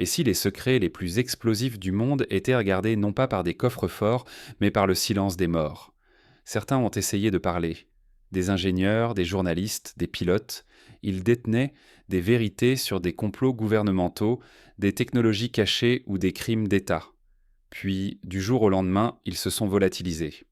Et si les secrets les plus explosifs du monde étaient regardés non pas par des coffres-forts, mais par le silence des morts? Certains ont essayé de parler. Des ingénieurs, des journalistes, des pilotes. Ils détenaient des vérités sur des complots gouvernementaux, des technologies cachées ou des crimes d'État. Puis, du jour au lendemain, ils se sont volatilisés.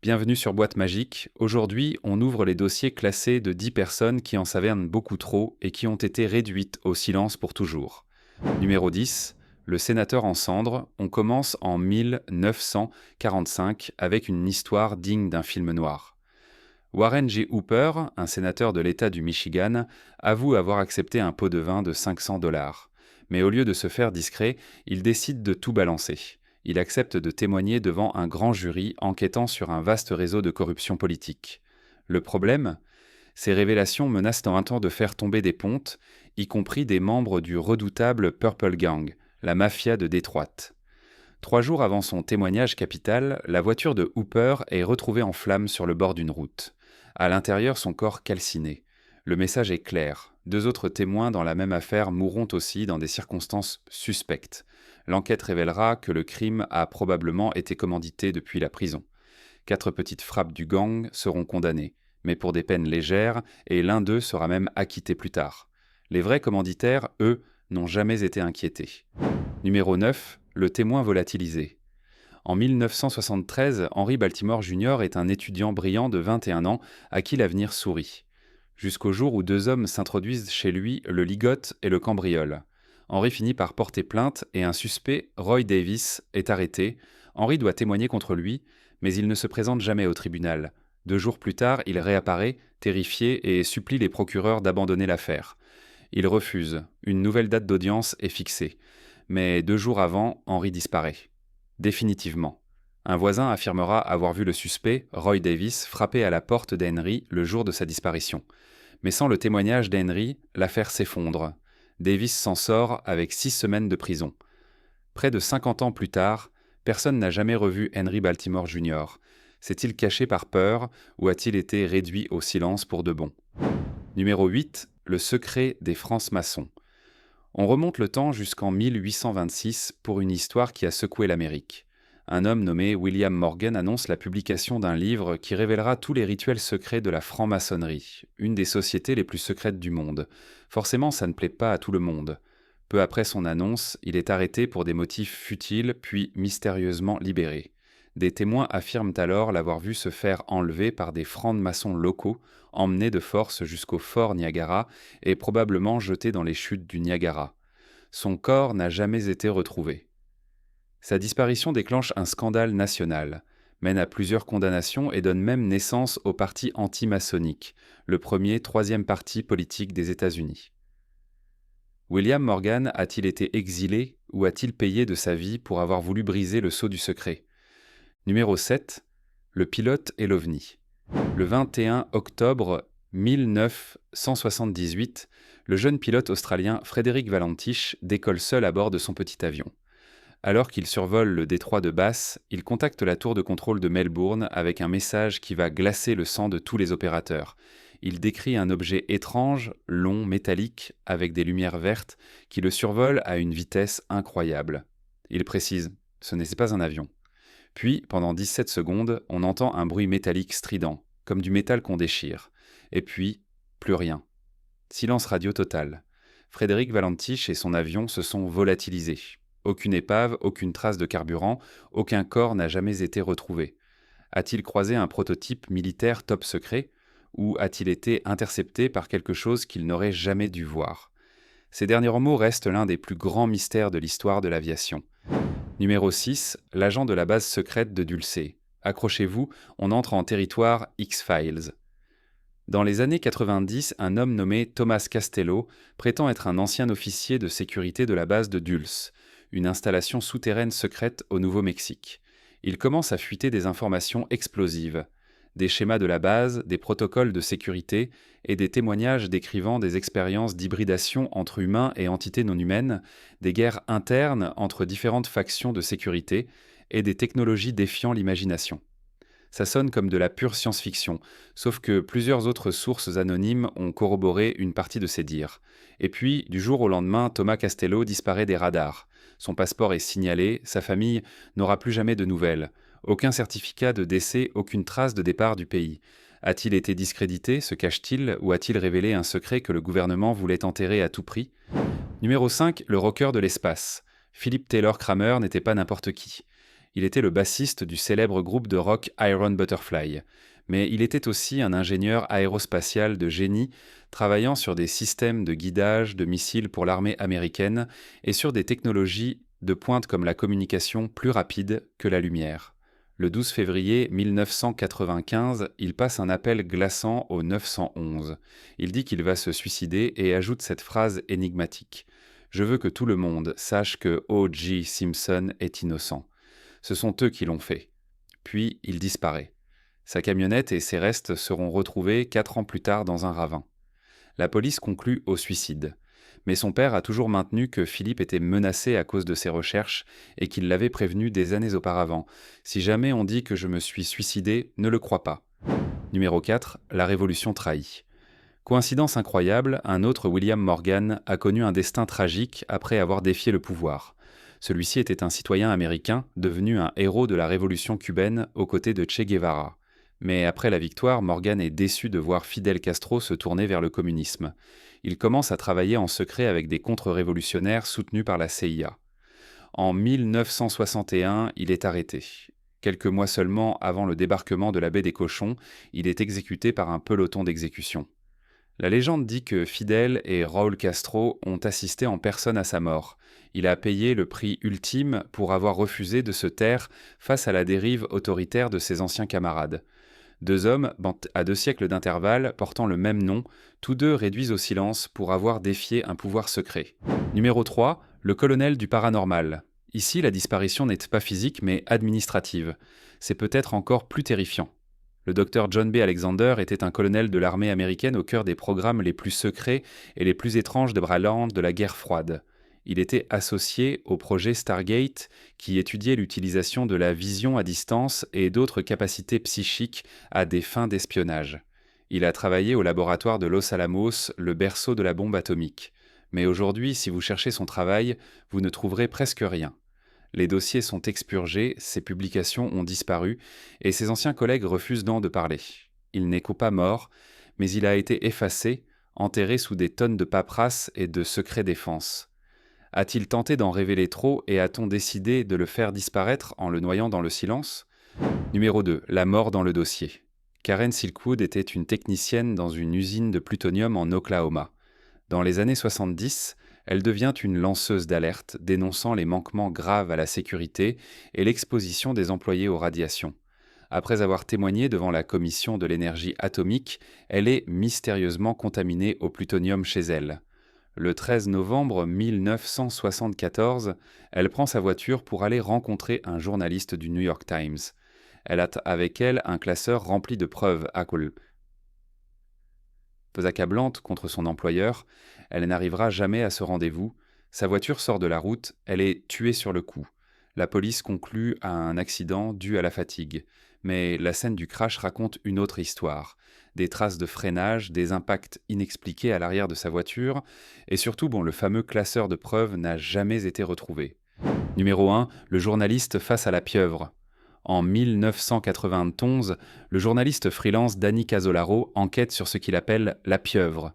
Bienvenue sur Boîte Magique. Aujourd'hui, on ouvre les dossiers classés de 10 personnes qui en savernent beaucoup trop et qui ont été réduites au silence pour toujours. Numéro 10, le sénateur en cendres. On commence en 1945 avec une histoire digne d'un film noir. Warren G. Hooper, un sénateur de l'État du Michigan, avoue avoir accepté un pot de vin de 500 $. Mais au lieu de se faire discret, il décide de tout balancer. Il accepte de témoigner devant un grand jury enquêtant sur un vaste réseau de corruption politique. Le problème? Ces révélations menacent un temps de faire tomber des pontes, y compris des membres du redoutable Purple Gang, la mafia de Détroit. 3 jours avant son témoignage capital, la voiture de Hooper est retrouvée en flammes sur le bord d'une route. À l'intérieur, son corps calciné. Le message est clair. 2 autres témoins dans la même affaire mourront aussi dans des circonstances suspectes. L'enquête révélera que le crime a probablement été commandité depuis la prison. 4 petites frappes du gang seront condamnées, mais pour des peines légères, et l'un d'eux sera même acquitté plus tard. Les vrais commanditaires, eux, n'ont jamais été inquiétés. Numéro 9, le témoin volatilisé. En 1973, Henry Baltimore Jr. est un étudiant brillant de 21 ans à qui l'avenir sourit. Jusqu'au jour où 2 hommes s'introduisent chez lui, le ligotent et le cambriolent. Henry finit par porter plainte et un suspect, Roy Davis, est arrêté. Henry doit témoigner contre lui, mais il ne se présente jamais au tribunal. 2 jours plus tard, il réapparaît, terrifié, et supplie les procureurs d'abandonner l'affaire. Il refuse. Une nouvelle date d'audience est fixée. Mais 2 jours avant, Henry disparaît. Définitivement. Un voisin affirmera avoir vu le suspect, Roy Davis, frapper à la porte d'Henry le jour de sa disparition. Mais sans le témoignage d'Henry, l'affaire s'effondre. Davis s'en sort avec 6 semaines de prison. Près de 50 ans plus tard, personne n'a jamais revu Henry Baltimore Jr. S'est-il caché par peur ou a-t-il été réduit au silence pour de bon? Numéro 8, le secret des francs-maçons. On remonte le temps jusqu'en 1826 pour une histoire qui a secoué l'Amérique. Un homme nommé William Morgan annonce la publication d'un livre qui révélera tous les rituels secrets de la franc-maçonnerie, une des sociétés les plus secrètes du monde. Forcément, ça ne plaît pas à tout le monde. Peu après son annonce, il est arrêté pour des motifs futiles, puis mystérieusement libéré. Des témoins affirment alors l'avoir vu se faire enlever par des francs-maçons locaux, emmenés de force jusqu'au fort Niagara et probablement jeté dans les chutes du Niagara. Son corps n'a jamais été retrouvé. Sa disparition déclenche un scandale national, mène à plusieurs condamnations et donne même naissance au parti anti-maçonnique, le premier troisième parti politique des États-Unis. William Morgan a-t-il été exilé ou a-t-il payé de sa vie pour avoir voulu briser le sceau du secret? Numéro 7, le pilote et l'OVNI. Le 21 octobre 1978, le jeune pilote australien Frédéric Valentich décolle seul à bord de son petit avion. Alors qu'il survole le détroit de Bass, il contacte la tour de contrôle de Melbourne avec un message qui va glacer le sang de tous les opérateurs. Il décrit un objet étrange, long, métallique, avec des lumières vertes, qui le survole à une vitesse incroyable. Il précise « Ce n'est pas un avion ». Puis, pendant 17 secondes, on entend un bruit métallique strident, comme du métal qu'on déchire. Et puis, plus rien. Silence radio total. Frédéric Valentich et son avion se sont volatilisés. Aucune épave, aucune trace de carburant, aucun corps n'a jamais été retrouvé. A-t-il croisé un prototype militaire top secret? Ou a-t-il été intercepté par quelque chose qu'il n'aurait jamais dû voir? Ces derniers mots restent l'un des plus grands mystères de l'histoire de l'aviation. Numéro 6, l'agent de la base secrète de Dulce. Accrochez-vous, on entre en territoire X-Files. Dans les années 90, un homme nommé Thomas Castello prétend être un ancien officier de sécurité de la base de Dulce, une installation souterraine secrète au Nouveau-Mexique. Il commence à fuiter des informations explosives, des schémas de la base, des protocoles de sécurité et des témoignages décrivant des expériences d'hybridation entre humains et entités non humaines, des guerres internes entre différentes factions de sécurité et des technologies défiant l'imagination. Ça sonne comme de la pure science-fiction, sauf que plusieurs autres sources anonymes ont corroboré une partie de ces dires. Et puis, du jour au lendemain, Thomas Castello disparaît des radars. Son passeport est signalé, sa famille n'aura plus jamais de nouvelles. Aucun certificat de décès, aucune trace de départ du pays. A-t-il été discrédité, se cache-t-il, ou a-t-il révélé un secret que le gouvernement voulait enterrer à tout prix? Numéro 5, le rocker de l'espace. Philip Taylor Kramer n'était pas n'importe qui. Il était le bassiste du célèbre groupe de rock Iron Butterfly. Mais il était aussi un ingénieur aérospatial de génie, travaillant sur des systèmes de guidage de missiles pour l'armée américaine et sur des technologies de pointe comme la communication plus rapide que la lumière. Le 12 février 1995, il passe un appel glaçant au 911. Il dit qu'il va se suicider et ajoute cette phrase énigmatique. « Je veux que tout le monde sache que O.J. Simpson est innocent. Ce sont eux qui l'ont fait. » Puis il disparaît. Sa camionnette et ses restes seront retrouvés 4 ans plus tard dans un ravin. La police conclut au suicide. Mais son père a toujours maintenu que Philippe était menacé à cause de ses recherches et qu'il l'avait prévenu des années auparavant. Si jamais on dit que je me suis suicidé, ne le crois pas. Numéro 4, la Révolution trahie. Coïncidence incroyable, un autre William Morgan a connu un destin tragique après avoir défié le pouvoir. Celui-ci était un citoyen américain devenu un héros de la révolution cubaine aux côtés de Che Guevara. Mais après la victoire, Morgan est déçu de voir Fidel Castro se tourner vers le communisme. Il commence à travailler en secret avec des contre-révolutionnaires soutenus par la CIA. En 1961, il est arrêté. Quelques mois seulement avant le débarquement de la baie des Cochons, il est exécuté par un peloton d'exécution. La légende dit que Fidel et Raúl Castro ont assisté en personne à sa mort. Il a payé le prix ultime pour avoir refusé de se taire face à la dérive autoritaire de ses anciens camarades. 2 hommes, à 2 siècles d'intervalle, portant le même nom, tous deux réduits au silence pour avoir défié un pouvoir secret. Numéro 3, le colonel du paranormal. Ici, la disparition n'est pas physique mais administrative. C'est peut-être encore plus terrifiant. Le docteur John B. Alexander était un colonel de l'armée américaine au cœur des programmes les plus secrets et les plus étranges de Braland de la guerre froide. Il était associé au projet Stargate qui étudiait l'utilisation de la vision à distance et d'autres capacités psychiques à des fins d'espionnage. Il a travaillé au laboratoire de Los Alamos, le berceau de la bombe atomique. Mais aujourd'hui, si vous cherchez son travail, vous ne trouverez presque rien. Les dossiers sont expurgés, ses publications ont disparu, et ses anciens collègues refusent d'en parler. Il n'est pas mort, mais il a été effacé, enterré sous des tonnes de paperasse et de secrets défense. A-t-il tenté d'en révéler trop et a-t-on décidé de le faire disparaître en le noyant dans le silence? Numéro 2. La mort dans le dossier. Karen Silkwood était une technicienne dans une usine de plutonium en Oklahoma. Dans les années 70, elle devient une lanceuse d'alerte dénonçant les manquements graves à la sécurité et l'exposition des employés aux radiations. Après avoir témoigné devant la Commission de l'énergie atomique, elle est mystérieusement contaminée au plutonium chez elle. Le 13 novembre 1974, elle prend sa voiture pour aller rencontrer un journaliste du New York Times. Elle a avec elle un classeur rempli de preuves accablante contre son employeur. Elle n'arrivera jamais à ce rendez-vous. Sa voiture sort de la route, elle est tuée sur le coup. La police conclut à un accident dû à la fatigue. Mais la scène du crash raconte une autre histoire. Des traces de freinage, des impacts inexpliqués à l'arrière de sa voiture, et surtout, le fameux classeur de preuves n'a jamais été retrouvé. Numéro 1, le journaliste face à la pieuvre. En 1991, le journaliste freelance Danny Casolaro enquête sur ce qu'il appelle la pieuvre,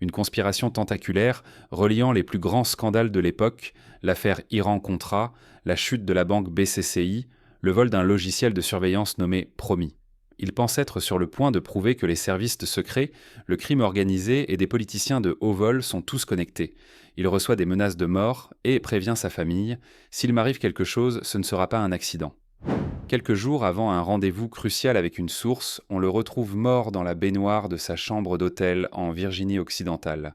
une conspiration tentaculaire reliant les plus grands scandales de l'époque, l'affaire Iran-Contra, la chute de la banque BCCI, le vol d'un logiciel de surveillance nommé Promis. Il pense être sur le point de prouver que les services secrets, le crime organisé et des politiciens de haut vol sont tous connectés. Il reçoit des menaces de mort et prévient sa famille « S'il m'arrive quelque chose, ce ne sera pas un accident ». Quelques jours avant un rendez-vous crucial avec une source, on le retrouve mort dans la baignoire de sa chambre d'hôtel en Virginie-Occidentale.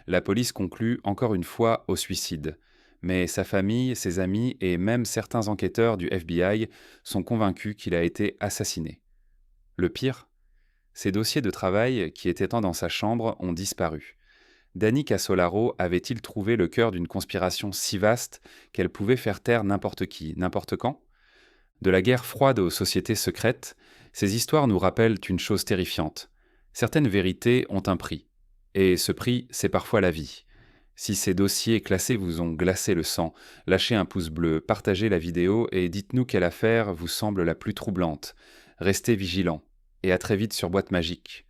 La police conclut encore une fois au suicide. Mais sa famille, ses amis et même certains enquêteurs du FBI sont convaincus qu'il a été assassiné. Le pire, ses dossiers de travail qui étaient dans sa chambre ont disparu. Danny Casolaro avait-il trouvé le cœur d'une conspiration si vaste qu'elle pouvait faire taire n'importe qui, n'importe quand ? De la guerre froide aux sociétés secrètes, Ces histoires nous rappellent une chose terrifiante. Certaines vérités ont un prix. Et ce prix, c'est parfois la vie. Si ces dossiers classés vous ont glacé le sang, lâchez un pouce bleu, partagez la vidéo et dites-nous quelle affaire vous semble la plus troublante. Restez vigilants. Et à très vite sur Boîte Magique.